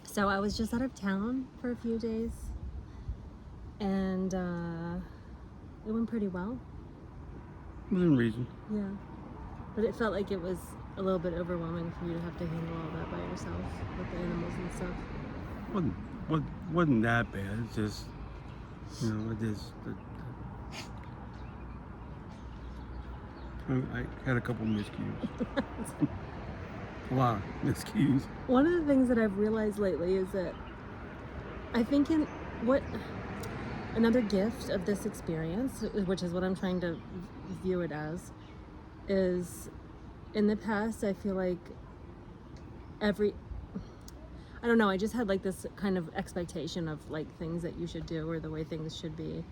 So I was just out of town for a few days, and it went pretty well. Within reason. Yeah. But it felt like it was a little bit overwhelming for you to have to handle all that by yourself with the animals and stuff. Wasn't that bad. It's just, I had a couple miscues. A lot of miscues. One of the things that I've realized lately is that I think another gift of this experience, which is what I'm trying to view it as, is in the past I feel like I don't know, I just had like this kind of expectation of like things that you should do or the way things should be.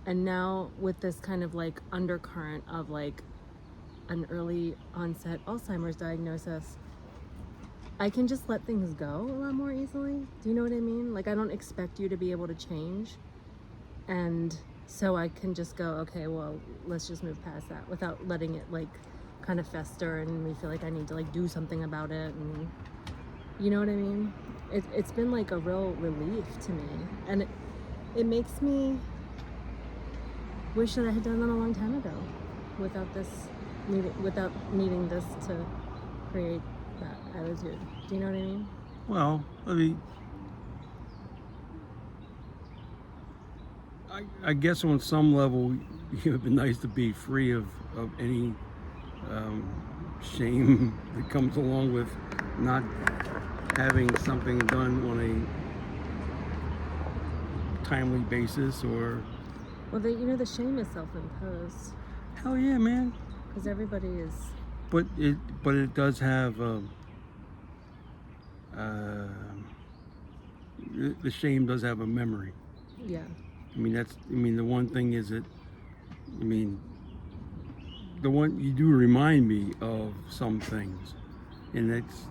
And now with this kind of like undercurrent of like an early onset Alzheimer's diagnosis, I can just let things go a lot more easily. Do you know what I mean? Like I don't expect you to be able to change. And so I can just go, okay, well, let's just move past that without letting it like kind of fester and me feel like I need to like do something about it. And you know what I mean? It's been like a real relief to me. And it makes me wish that I had done that a long time ago without needing this to create that attitude. Do you know what I mean? Well, I mean, I guess on some level, it would be nice to be free of any shame that comes along with not having something done on a timely basis, or... Well, the shame is self-imposed. Hell yeah, man. Because everybody is... But it does have... the shame does have a memory. Yeah. The one thing is that, the one, you do remind me of some things, and it's,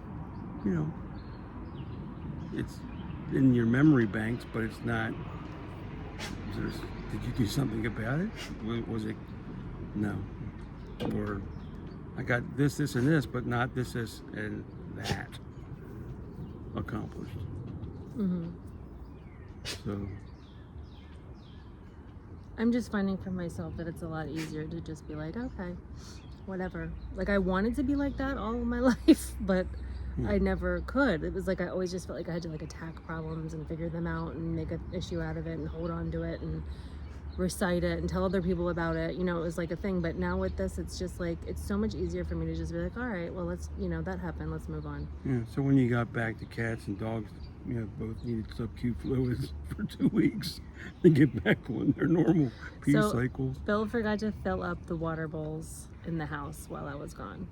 it's in your memory banks, but it's not, did you do something about it? Was it, no. Or, I got this, and this, but not this, and that accomplished. Mm-hmm. So... I'm just finding for myself that it's a lot easier to just be like, okay, whatever. Like I wanted to be like that all of my life, but I never could. It was like I always just felt like I had to like attack problems and figure them out and make an issue out of it and hold on to it and recite it and tell other people about it. It was like a thing. But now with this, it's just like, it's so much easier for me to just be like, all right, well, let's, that happened. Let's move on. Yeah. So when you got back to cats and dogs, both needed sub-Q fluids for 2 weeks to get back on their normal pee cycles. Bill forgot to fill up the water bowls in the house while I was gone,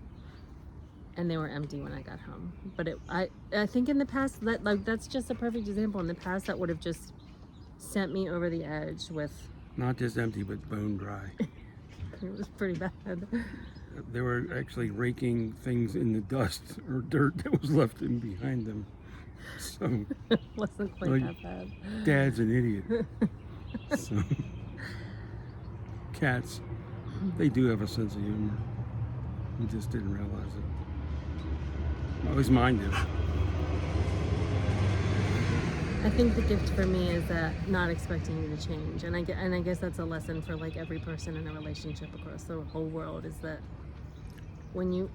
and they were empty when I got home. But I think in the past, that's just a perfect example. In the past, that would have just sent me over the edge with... Not just empty, but bone dry. It was pretty bad. They were actually raking things in the dust or dirt that was left in behind them. So it wasn't quite that bad. Dad's an idiot. So cats, they do have a sense of humor. You just didn't realize it. At least mine do. I think the gift for me is that not expecting you to change, and I guess that's a lesson for like every person in a relationship across the whole world, is that when you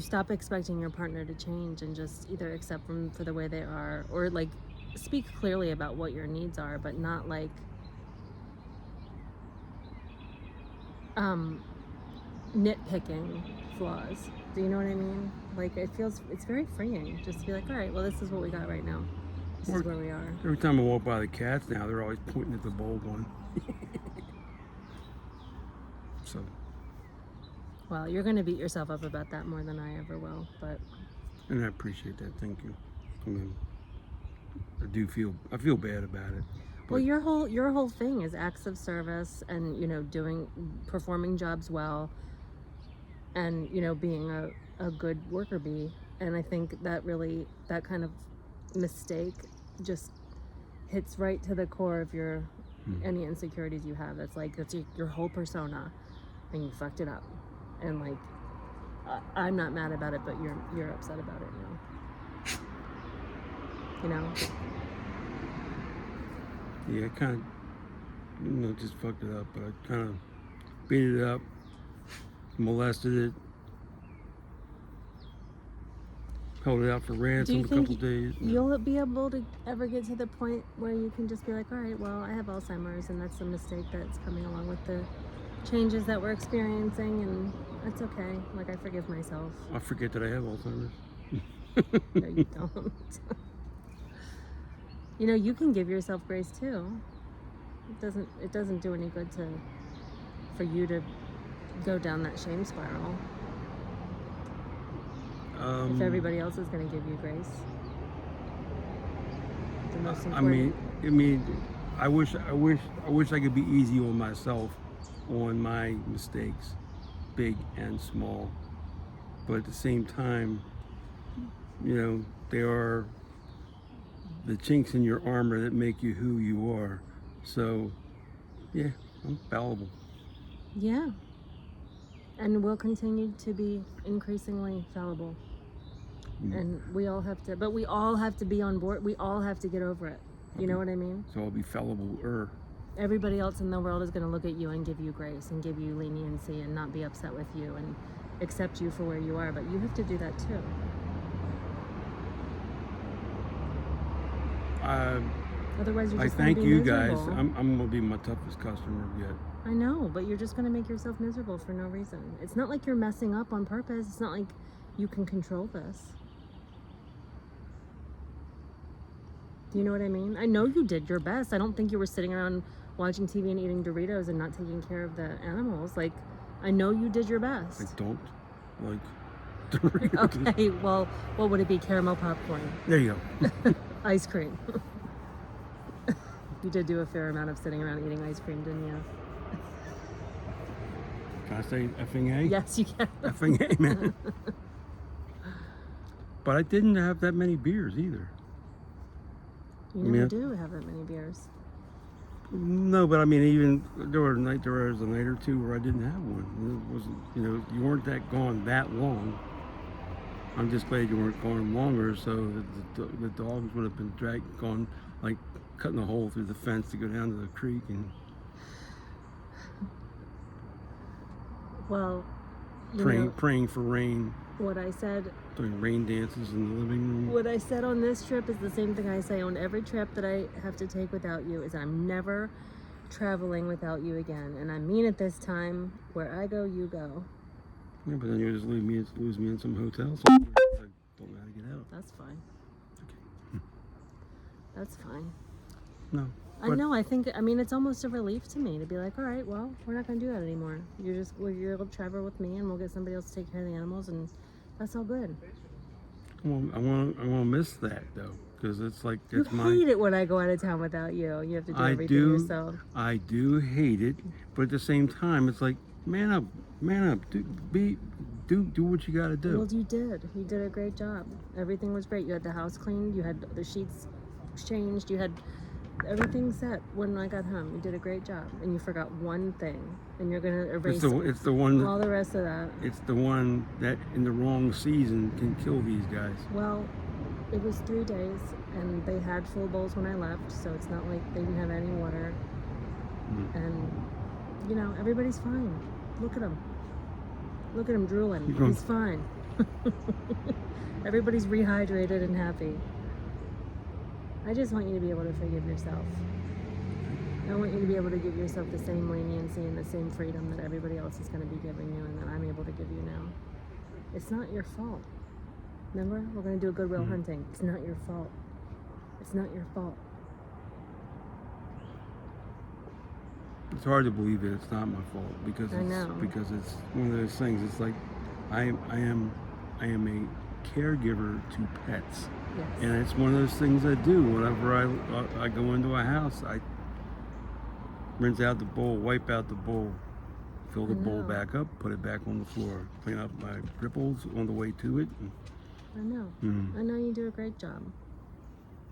stop expecting your partner to change and just either accept them for the way they are, or like speak clearly about what your needs are, but not like nitpicking flaws. Do you know what I mean? Like it's very freeing just to be like, all right, well, this is what we got right now. This is where we are. Every time I walk by the cats now, they're always pointing at the bold one. So. Well, you're going to beat yourself up about that more than I ever will, but... And I appreciate that, thank you. I feel bad about it. Well, your whole thing is acts of service and, performing jobs well and, being a good worker bee. And I think that kind of mistake just hits right to the core of any insecurities you have. That's your whole persona. and you fucked it up, and like I'm not mad about it, but you're upset about it now. You know? Yeah, I kind of, just fucked it up, but I kind of beat it up, molested it, held it out for Do ransom you a think couple days. you'll be able to ever get to the point where you can just be like, all right, well, I have Alzheimer's, and that's a mistake that's coming along with the changes that we're experiencing, and that's okay. Like, I forgive myself. I forget that I have Alzheimer's. No, you don't. You know, you can give yourself grace too. It doesn't do any good for you to go down that shame spiral. If everybody else is going to give you grace. The most important. I wish I could be easy on myself, on my mistakes, big and small. But at the same time, they are the chinks in your armor that make you who you are. So, yeah, I'm fallible. Yeah. And we'll continue to be increasingly fallible. And we all have to, but we all have to be on board. We all have to get over it. You know what I mean? So I'll be fallible. Everybody else in the world is going to look at you and give you grace and give you leniency and not be upset with you and accept you for where you are. But you have to do that too. Otherwise, you're just I thank you miserable. guys. I'm going to be my toughest customer yet. I know, but you're just going to make yourself miserable for no reason. It's not like you're messing up on purpose. It's not like you can control this. Do you know what I mean? I know you did your best. I don't think you were sitting around watching TV and eating Doritos and not taking care of the animals. Like, I know you did your best. I don't like Doritos. Okay, well, what would it be? Caramel popcorn. There you go. Ice cream. You did do a fair amount of sitting around eating ice cream, didn't you? Can I say effing A? Yes, you can. Effing A, man. But I didn't have that many beers either. You never do have that many beers. No, but even there was a night or two where I didn't have one. It wasn't, you weren't gone that long. I'm just glad you weren't gone longer, so the dogs would have been gone, like cutting a hole through the fence to go down to the creek and. Well, praying for rain. What I said. Doing rain dances in the living room. What I said on this trip is the same thing I say on every trip that I have to take without you, is I'm never traveling without you again. And I mean it this time. Where I go, you go. Yeah, but then you just lose me in some hotel. So I don't know how to get out. That's fine. Okay. That's fine. No. I know. It's almost a relief to me to be like, all right, well, we're not going to do that anymore. You're able to travel with me, and we'll get somebody else to take care of the animals, and that's all good. Well, I want to miss that though, because it's like you hate it when I go out of town without you. You have to do everything yourself. I do hate it, but at the same time, it's like, man up, do what you got to do. Well, you did. You did a great job. Everything was great. You had the house cleaned. You had the sheets changed. You had everything set when I got home. You did a great job, and you forgot one thing, and you're gonna erase it's the one all the rest of that. It's the one that in the wrong season can kill these guys. Well, it was 3 days, and they had full bowls when I left, so it's not like they didn't have any water. And everybody's fine. Look at him drooling. He's fine. Everybody's rehydrated and happy. I just want you to be able to forgive yourself. I want you to be able to give yourself the same leniency and the same freedom that everybody else is going to be giving you and that I'm able to give you now. It's not your fault. Remember? We're going to do a goodwill hunting. It's not your fault. It's not your fault. It's hard to believe that it's not my fault because it's one of those things. It's like I am a caregiver to pets. Yes. And it's one of those things I do whenever I go into a house. I rinse out the bowl, wipe out the bowl, fill the bowl back up, put it back on the floor, clean up my ripples on the way to it. I know. I know you do a great job.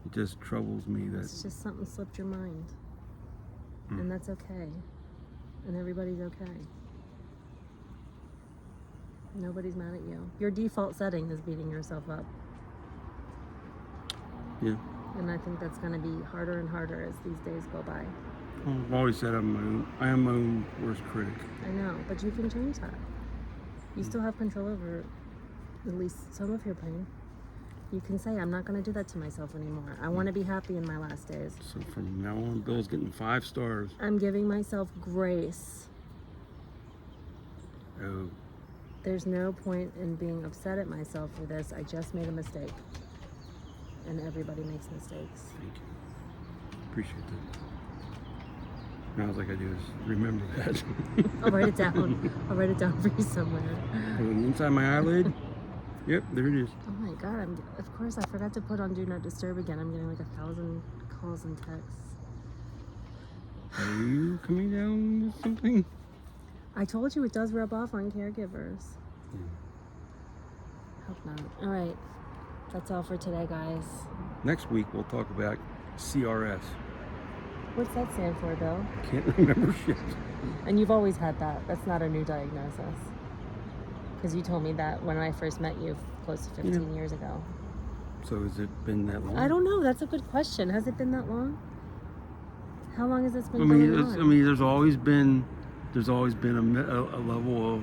It just troubles me that it's just something slipped your mind. And that's okay. And everybody's okay. Nobody's mad at you. Your default setting is beating yourself up. Yeah. And I think that's going to be harder and harder as these days go by. Well, I've always said I am my own worst critic. I know, but you can change that. You still have control over at least some of your pain. You can say, I'm not going to do that to myself anymore. I want to be happy in my last days. So from now on, Bill's getting 5 stars. I'm giving myself grace. Oh, There's no point in being upset at myself for this. I just made a mistake. And everybody makes mistakes. thank you. Appreciate that. Now all I gotta do is remember that. I'll write it down. I'll write it down for you somewhere. And inside my eyelid. Yep, there it is. Oh my God, of course I forgot to put on Do Not Disturb again. I'm getting like 1,000 calls and texts. Are you coming down with something? I told you it does rub off on caregivers. Yeah. Hope not. All right, that's all for today, guys. Next week we'll talk about CRS. What's that stand for, Bill? Can't remember shit. And you've always had that. That's not a new diagnosis. Because you told me that when I first met you close to 15 years ago. So has it been that long? I don't know. That's a good question. Has it been that long? How long has this been I mean, going on? I mean, there's always been a level of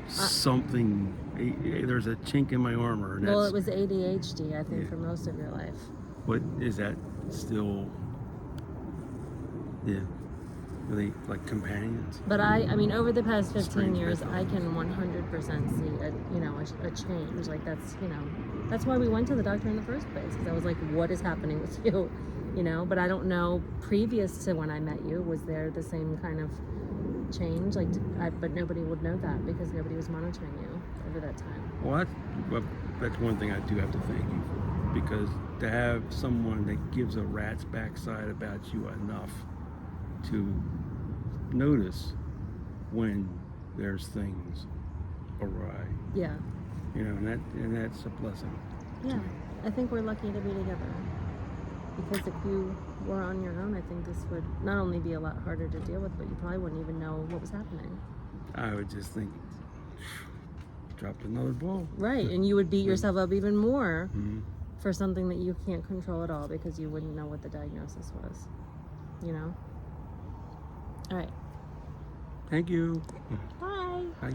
something. There's a chink in my armor. And Well, that's, it was ADHD, I think, Yeah. for most of your life. But is that still? Yeah. Are they like companions? But I mean, over the past 15 Strange years, I bedfellows. can 100% see a change. Like that's why we went to the doctor in the first place. Because I was like, what is happening with you? But I don't know. Previous to when I met you, was there the same kind of change? But nobody would know that because nobody was monitoring you over that time. Well, that's one thing I do have to thank you for, because to have someone that gives a rat's backside about you enough to notice when there's things awry, Yeah, and that's a blessing. yeah. I think we're lucky to be together. Because if you were on your own, I think this would not only be a lot harder to deal with, but you probably wouldn't even know what was happening. I would just think, dropped another ball. Right, and you would beat yourself up even more Mm-hmm. for something that you can't control at all because you wouldn't know what the diagnosis was. All right. Thank you. Bye.